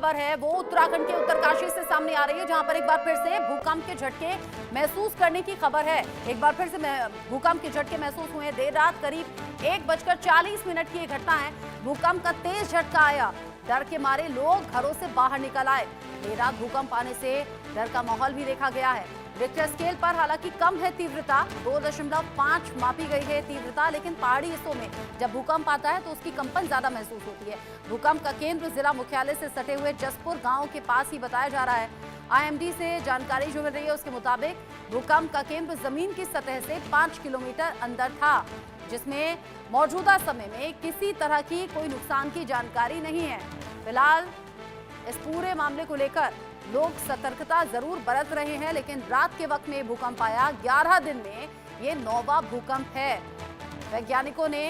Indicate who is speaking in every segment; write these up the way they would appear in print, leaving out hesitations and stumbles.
Speaker 1: खबर है वो उत्तराखंड के उत्तरकाशी से सामने आ रही है, जहां पर एक बार फिर से भूकंप के झटके महसूस करने की खबर है। एक बार फिर से भूकंप के झटके महसूस हुए। देर रात करीब 1:40 की ये घटना है। भूकंप का तेज झटका आया, डर के मारे लोग घरों से बाहर निकल आए। देर रात भूकंप आने से डर का माहौल भी देखा गया है। रिक्टर स्केल पर हालांकि कम है तीव्रता, 2.5 मापी गई है तीव्रता, लेकिन पहाड़ी हिस्सों में जब भूकंप आता है तो उसकी कंपन ज्यादा महसूस होती है। भूकंप का केंद्र जिला मुख्यालय से सटे हुए जसपुर गांव के पास ही बताया जा रहा है। आईएमडी से जानकारी जो मिल रही है उसके मुताबिक भूकंप का केंद्र जमीन की सतह से 5 किलोमीटर अंदर था, जिसमें मौजूदा समय में किसी तरह की कोई नुकसान की जानकारी नहीं है। फिलहाल इस पूरे मामले को लेकर लोग सतर्कता जरूर बरत रहे हैं, लेकिन रात के वक्त में भूकंप आया। 11 दिन में ये 9वां भूकंप है। वैज्ञानिकों ने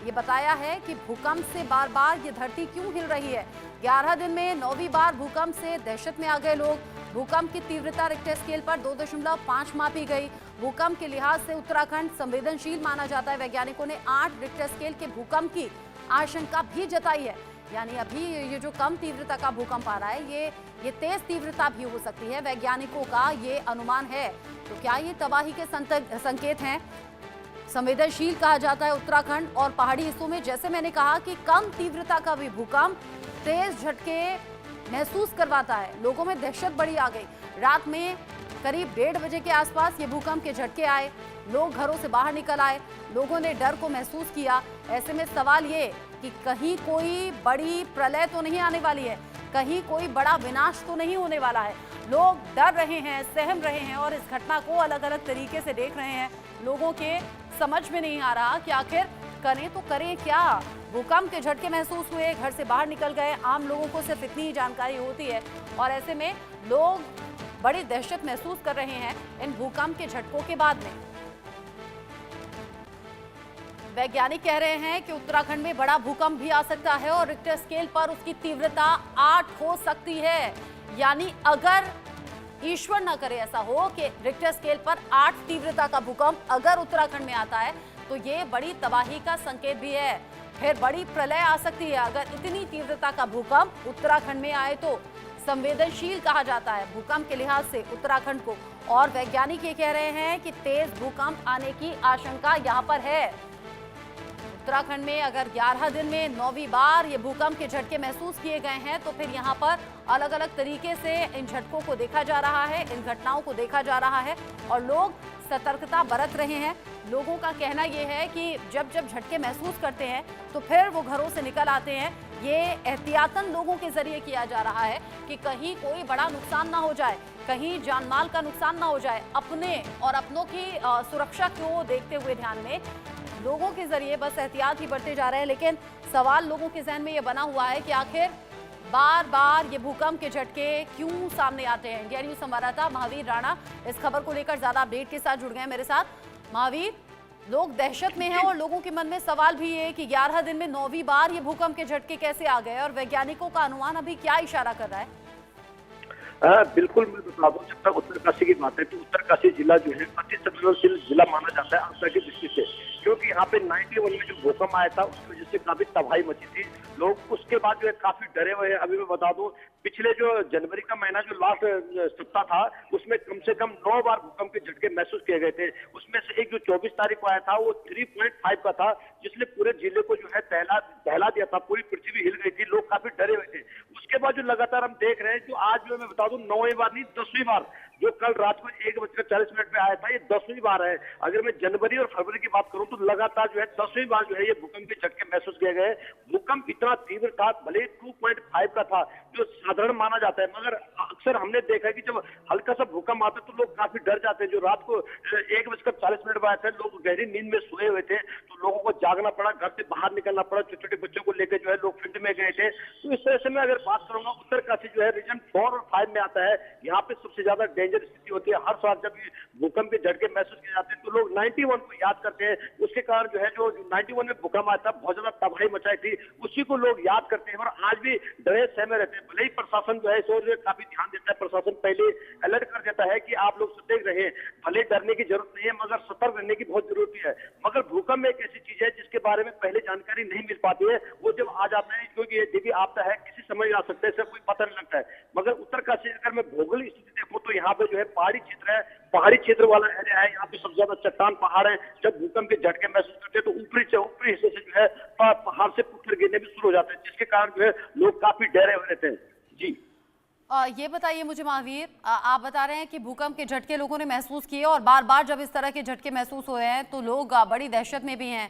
Speaker 1: ये बताया है कि भूकंप से बार बार ये धरती क्यों हिल रही है। 11 दिन में 9वीं बार भूकंप से दहशत में आ गए लोग। भूकंप की तीव्रता रिक्टर स्केल पर 2.5 मापी गई। भूकंप के लिहाज से उत्तराखंड संवेदनशील माना जाता है। वैज्ञानिकों ने 8 रिक्टर स्केल के भूकंप की आशंका भी जताई है। यानी अभी ये जो कम तीव्रता का भूकंप आ रहा है, ये तेज तीव्रता भी हो सकती है, वैज्ञानिकों का ये अनुमान है। तो क्या ये तबाही के संकेत हैं? संवेदनशील कहा जाता है उत्तराखंड और पहाड़ी हिस्सों में। जैसे मैंने कहा कि कम तीव्रता का भी भूकंप तेज झटके महसूस करवाता है। लोगों में दहशत बड़ी आ गई। रात में करीब 1:30 बजे के आसपास ये भूकंप के झटके आए। लोग घरों से बाहर निकल आए, लोगों ने डर को महसूस किया। ऐसे में सवाल ये कि कहीं कोई बड़ी प्रलय तो नहीं आने वाली है, कहीं कोई बड़ा विनाश तो नहीं होने वाला है। लोग डर रहे हैं, सहम रहे हैं और इस घटना को अलग अलग तरीके से देख रहे हैं। लोगों के समझ में नहीं आ रहा कि आखिर करें तो करें क्या। भूकंप के झटके महसूस हुए, घर से बाहर निकल गए। आम लोगों को सिर्फ इतनी ही जानकारी होती है और ऐसे में लोग बड़ी दहशत महसूस कर रहे हैं इन भूकंप के झटकों के बाद में। वैज्ञानिक कह रहे हैं कि उत्तराखंड में बड़ा भूकंप भी आ सकता है और रिक्टर स्केल पर उसकी तीव्रता 8 हो सकती है। यानी अगर ईश्वर न करे ऐसा हो कि रिक्टर स्केल पर 8 तीव्रता का भूकंप अगर उत्तराखंड में आता है तो ये बड़ी तबाही का संकेत भी है। फिर बड़ी प्रलय आ सकती है अगर इतनी तीव्रता का भूकंप उत्तराखंड में आए तो। संवेदनशील कहा जाता है भूकंप के लिहाज से उत्तराखंड को। और वैज्ञानिक ये कह रहे हैं कि तेज भूकंप आने की आशंका यहाँ पर है। उत्तराखंड में अगर 11 दिन में 9वीं बार ये भूकंप के झटके महसूस किए गए हैं तो फिर यहाँ पर अलग अलग तरीके से इन झटकों को देखा जा रहा है, इन घटनाओं को देखा जा रहा है और लोग सतर्कता बरत रहे हैं। लोगों का कहना यह है कि जब जब झटके महसूस करते हैं तो फिर वो घरों से निकल आते हैं। ये एहतियातन लोगों के जरिए किया जा रहा है कि कहीं कोई बड़ा नुकसान ना हो जाए, कहीं जानमाल का नुकसान ना हो जाए। अपने और अपनों की सुरक्षा को देखते हुए ध्यान में लोगों के जरिए बस एहतियात ही बरते जा रहे हैं। लेकिन सवाल लोगों के जहन में ये बना हुआ है कि आखिर बार बार ये भूकंप के झटके क्यों सामने आते हैं। इंडिया न्यूज संवाददाता महावीर राणा इस खबर को लेकर ज्यादा अपडेट के साथ जुड़ गए हैं मेरे साथ। महावीर, लोग दहशत में हैं और लोगों के मन में सवाल भी है कि 11 दिन में 9वीं बार ये भूकंप के झटके कैसे आ गए और वैज्ञानिकों का अनुमान अभी क्या इशारा कर रहा है?
Speaker 2: बिल्कुल, मैं बता दूं, जब तक उत्तरकाशी की बात है तो उत्तरकाशी जिला जो है अति संवेदनशील जिला माना जाता है आपदा की दृष्टि से, क्योंकि यहाँ पे 91 में जो भूकंप आया था उसकी वजह से काफी तबाही मची थी। लोग उसके बाद जो है काफी डरे हुए हैं। अभी मैं बता दूं, पिछले जो जनवरी का महीना जो लास्ट सप्ताह था उसमें कम से कम 9 बार भूकंप के झटके महसूस किए गए थे। उसमें से एक जो 24 तारीख को आया था वो 3.5 का था, जिसने पूरे जिले को जो है दहला दिया था। पूरी पृथ्वी हिल गई थी, लोग काफी डरे हुए थे। उसके बाद जो लगातार हम देख रहे हैं, जो आज जो मैं बता दूं 9वीं बार नहीं 10वीं बार, जो कल रात को 1:40 पे आया था, ये 10वीं बार है। अगर मैं जनवरी और फरवरी की बात करूं तो लगातार जो है 10वीं बार जो है ये भूकंप के झटके महसूस किए गए। भूकंप इतना तीव्र था, भले 2.5 का था जो साधारण माना जाता है, मगर अक्सर हमने देखा है कि जब हल्का सा भूकंप आता है तो लोग काफी डर जाते हैं। जो रात को 1:40 पे आया था, लोग गहरी नींद में सोए हुए थे तो लोगों को जागना पड़ा, घर से बाहर निकलना पड़ा। छोटे छोटे बच्चों को लेकर जो है लोग फील्ड में गए थे। तो इस तरह से मैं अगर बात करूंगा, उत्तरकाशी जो है रीजन 4 और 5 में आता है। यहाँ पे सबसे ज्यादा डेंजर स्थिति होती है। हर साल जब भूकंप के झटके महसूस किए जाते हैं तो लोग 91 को याद करते हैं। उसके कारण जो है जो 91 में भूकंप आया था, बहुत ज्यादा तबाही मचाई थी, उसी को लोग याद करते हैं और आज भी डरे सहमे रहते हैं। भले ही प्रशासन जो है इस ओर काफी ध्यान देता है, प्रशासन पहले अलर्ट कर देता है कि आप लोग सतर्क रहे, भले डरने की जरूरत नहीं है मगर सतर्क रहने की बहुत जरूरत है। मगर भूकंप एक ऐसी चीज है जिसके बारे में पहले जानकारी नहीं मिल पाती है, वो जब आ जाता है क्योंकि ये देवी आपदा है, किसी समय आ सकता है, इससे कोई पता नहीं लगता है। मगर उत्तरकाशी अगर मैं भौगोलिक स्थिति देखूं तो यहाँ पे जो है पहाड़ी क्षेत्र है, पहाड़ी क्षेत्र वाला एरिया है, यहाँ पे सबसे ज्यादा चट्टान पहाड़ है। जब भूकंप के झटके महसूस करते हैं तो ऊपरी हिस्से से जो है पहाड़ से पत्थर गिरने भी शुरू हो जाते हैं, जिसके कारण जो है लोग काफी डरे हुए रहते हैं। जी
Speaker 1: ये बताइए मुझे महावीर, आप बता रहे हैं कि भूकंप के झटके लोगों ने महसूस किए और बार बार जब इस तरह के झटके महसूस हुए हैं तो लोग बड़ी दहशत में भी हैं।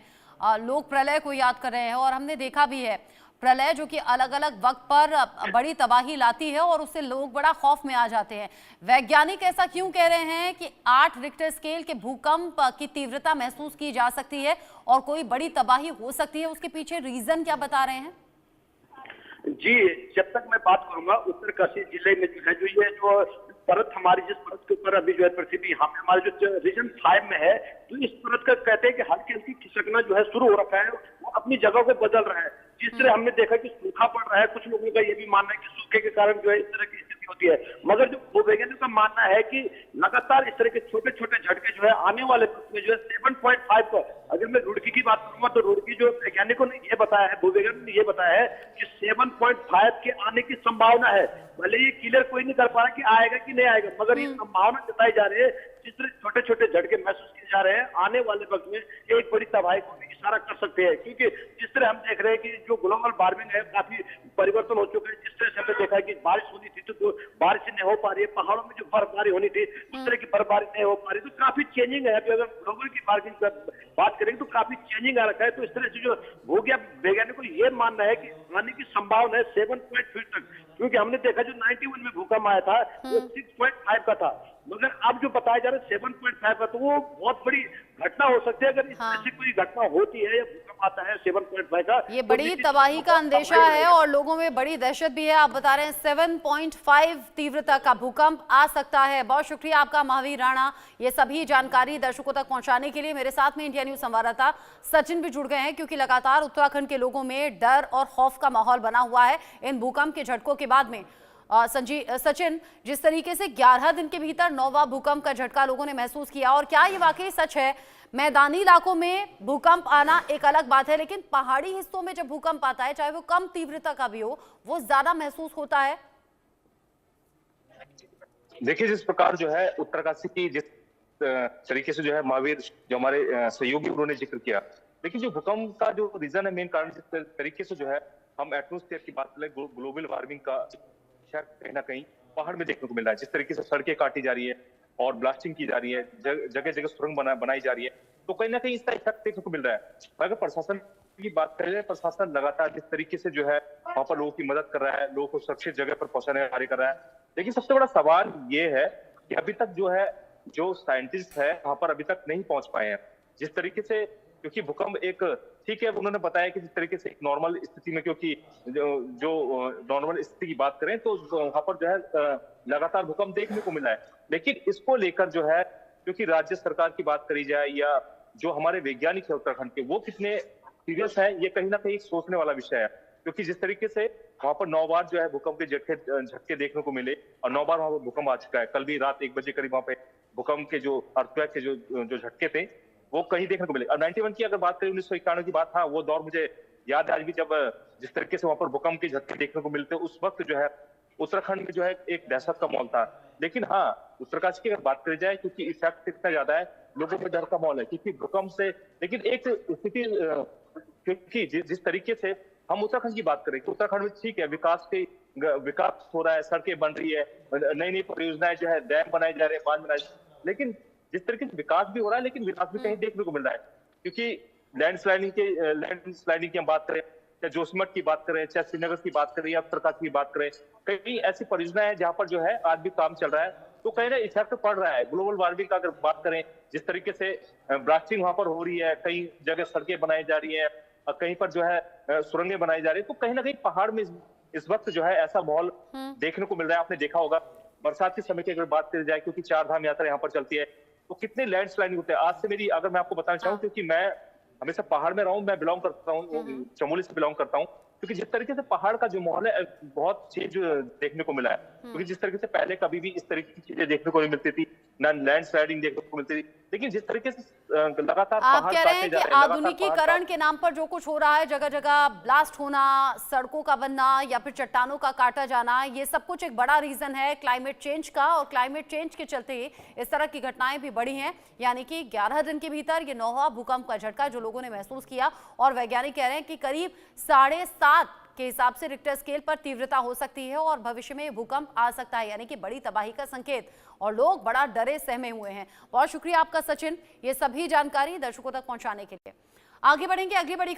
Speaker 1: लोग प्रलय को याद कर रहे हैं और हमने देखा भी है प्रलय जो कि अलग अलग वक्त पर बड़ी तबाही लाती है और उससे लोग बड़ा खौफ में आ जाते हैं। वैज्ञानिक ऐसा क्यों कह रहे हैं कि 8 रिक्टर स्केल के भूकंप की तीव्रता महसूस की जा सकती है और कोई बड़ी तबाही हो सकती है, उसके पीछे रीजन क्या बता रहे हैं?
Speaker 2: जी, जब तक मैं बात करूंगा उत्तरकाशी जिले में जो है जो ये जो परत हमारी जिस परत के ऊपर अभी जो है पृथ्वी यहाँ पे हमारे जो रीजन 5 में है, तो इस परत का कहते हैं कि हल्की हल्की खिसकना जो है शुरू हो रखा है, वो अपनी जगह को बदल रहा है। जिस तरह हमने देखा कि सूखा पड़ रहा है, कुछ लोगों का ये भी मानना है कि सूखे के कारण जो है इस तरह की स्थिति होती है। मगर जो भूवैज्ञानिकों का मानना है कि लगातार इस तरह के छोटे छोटे झटके जो है आने वाले वक्त में जो है 7.5 पर, अगर मैं रुड़की की बात करूंगा तो रुड़की जो वैज्ञानिकों ने ये बताया है, भूवैज्ञानिकों ने ये बताया है कि 7.5 के आने की संभावना है। भले ये क्लियर कोई नहीं कर पा रहा कि आएगा कि नहीं आएगा, मगर ये संभावना जताई जा रही है। जिस तरह छोटे छोटे झटके महसूस किए जा रहे हैं आने वाले वक्त में एक बड़ी तबाही को भी इशारा कर सकते हैं, क्योंकि जिस तरह हम देख रहे हैं कि जो ग्लोबल वार्मिंग है काफी परिवर्तन हो चुका है। जिस तरह से हमने देखा है कि बारिश होनी थी तो बारिश नहीं हो पा रही है, पहाड़ों में जो बर्फबारी होनी थी उस तरह की बर्फबारी नहीं हो पा रही, तो काफी चेंजिंग है। अगर ग्लोबल की वार्मिंग बात करेंगे तो काफी चेंजिंग आ रखा है। तो इस तरह से जो वैज्ञानिकों को ये मानना है कि आने की संभावना है 7.5 तक, क्योंकि हमने देखा जो 91 में भूकंप आया था वो 6.5 का था, मगर अब जो बताया जा रहा है 7.5 का, तो वो बहुत बड़ी घटना हो सकती है। अगर इस तरह से कोई घटना होती है या भूकंप आता है 7.5 का,
Speaker 1: ये बड़ी तबाही का अंदेशा है और लोगों में बड़ी दहशत भी है। आप बता रहे हैं 7.5 तीव्रता का भूकंप आ सकता है। बहुत शुक्रिया आपका महावीर राणा, ये सभी जानकारी दर्शकों तक पहुंचाने के लिए। मेरे साथ में इंडिया न्यूज संवाददाता सचिन भी जुड़ गए हैं, क्योंकि लगातार उत्तराखंड के लोगों में डर और खौफ का माहौल बना हुआ है इन भूकंप के झटकों के बाद में। सचिन, जिस तरीके से 11 दिन के भीतर 9वां भूकंप का झटका लोगों ने महसूस किया, और क्या ये वाकई सच है मैदानी इलाकों में भूकंप आना एक अलग बात है, लेकिन पहाड़ी हिस्सों में जब भूकंप आता है चाहे वो कम तीव्रता का भी हो, वो ज्यादा महसूस होता है?
Speaker 3: देखिए, जिस प्रकार जो है उत्तरकाशी की जिस तरीके से जो है महावीर जो हमारे सहयोगी उन्होंने जिक्र किया, देखिए जो भूकंप का जो रीजन है, मेन कारण जिस तरीके से जो है हम एटमॉस्फेयर की बात करें, ग्लोबल वार्मिंग का कहीं ना कहीं पहाड़ में देखने को मिल रहा है। जिस तरीके से सड़कें काटी जा रही है और ब्लास्टिंग की जा रही है, जगह जगह सुरंग बनाई जा रही है, तो कहीं ना कहीं इसका इफेक्ट देखने को मिल रहा है। अगर प्रशासन की बात करें, प्रशासन लगातार जिस तरीके से जो है वहां पर लोगों की मदद कर रहा है, लोगों को सुरक्षित जगह पर पहुंचाने का कार्य कर रहा है, लेकिन सबसे बड़ा सवाल ये है कि अभी तक जो है जो साइंटिस्ट है वहां पर अभी तक नहीं पहुंच पाए हैं। जिस तरीके से, क्योंकि भूकंप एक ठीक है, उन्होंने बताया कि जिस तरीके से एक नॉर्मल स्थिति में, क्योंकि जो नॉर्मल स्थिति की बात करें तो वहां पर जो है लगातार भूकंप देखने को मिला है, लेकिन इसको लेकर जो है क्योंकि राज्य सरकार की बात करी जाए या जो हमारे वैज्ञानिक है उत्तराखंड के, वो कितने सीरियस है, ये कहीं ना कहीं सोचने वाला विषय है। क्योंकि जिस तरीके से वहां पर 9 बार जो है भूकंप के झटके देखने को मिले और 9 बार वहां पर भूकंप आ चुका है। कल भी रात 1 बजे करीब वहां पे भूकंप के जो अर्थक्वेक के जो झटके थे वो कहीं देखने को मिले। और 91 की अगर बात करें, 1991 की बात, हाँ वो दौर मुझे याद है आज भी, जब जिस तरीके से वहां पर भूकंप के झटके देखने को मिलते, उस वक्त जो है उत्तराखंड में जो है एक दहशत का माहौल था। लेकिन हाँ, उत्तरकाशी की अगर बात करी जाए, क्योंकि इफेक्ट इतना ज्यादा है, लोगों में डर का माहौल है क्योंकि भूकंप से। लेकिन एक स्थिति, क्योंकि जिस तरीके से हम उत्तराखंड की बात करें तो उत्तराखंड में ठीक है, विकास हो रहा है, सड़कें बन रही है, नई नई परियोजनाएं जो है, डैम बनाए जा रहे हैं, बांध बनाए, लेकिन जिस तरीके से विकास भी हो रहा है, लेकिन विकास भी कहीं देखने को मिल रहा है। क्योंकि लैंडस्लाइडिंग की हम बात करें, चाहे जोशीमठ की बात करें, चाहे श्रीनगर की बात करें या उत्तरकाशी की बात करें, कई ऐसी परियोजनाएं हैं जहां पर जो है आज भी काम चल रहा है, तो कहीं ना इफेक्ट पड़ रहा है। ग्लोबल वार्मिंग का अगर बात करें, जिस तरीके से ब्लास्टिंग वहां पर हो रही है, कई जगह सड़कें बनाई जा रही है, कहीं पर जो है सुरंगें बनाई जा रही है, तो कहीं ना कहीं पहाड़ में इस वक्त जो है ऐसा माहौल देखने को मिल रहा है। आपने देखा होगा बरसात के समय की अगर बात करी जाए, क्योंकि 4 धाम यात्रा यहाँ पर चलती है, तो कितने लैंडस्लाइडिंग होते हैं। आज से मेरी, अगर मैं आपको बताना चाहूँ, क्योंकि मैं हमेशा पहाड़ में रहा हूँ, मैं बिलोंग करता हूँ, चमोली से बिलोंग करता हूँ, क्योंकि जिस तरीके से पहाड़ का जो माहौल है बहुत चेंज देखने को मिला है। क्योंकि जिस तरीके से पहले कभी भी इस तरीके की चीजें देखने को नहीं मिलती थी, ना लैंडस्लाइडिंग देखने को मिलती थी, लेकिन जिस तरीके से लगातार
Speaker 1: आप
Speaker 3: पहाड़
Speaker 1: कह रहे हैं
Speaker 3: काटे
Speaker 1: कि
Speaker 3: जा रहे हैं, लगातार
Speaker 1: आधुनिकीकरण के नाम पर जो कुछ हो रहा है, जगह जगह ब्लास्ट होना, सड़कों का बनना या फिर चट्टानों का काटा जाना, ये सब कुछ एक बड़ा रीजन है क्लाइमेट चेंज का, और क्लाइमेट चेंज के चलते इस तरह की घटनाएं भी बढ़ी हैं। यानी कि 11 दिन के भीतर ये 9वां भूकंप का झटका जो लोगों ने महसूस किया, और वैज्ञानिक कह रहे हैं कि करीब 7.5 के हिसाब से रिक्टर स्केल पर तीव्रता हो सकती है और भविष्य में भूकंप आ सकता है, यानी कि बड़ी तबाही का संकेत, और लोग बड़ा डरे सहमे हुए हैं। बहुत शुक्रिया आपका सचिन, ये सभी जानकारी दर्शकों तक पहुंचाने के लिए। आगे बढ़ेंगे अगली बड़ी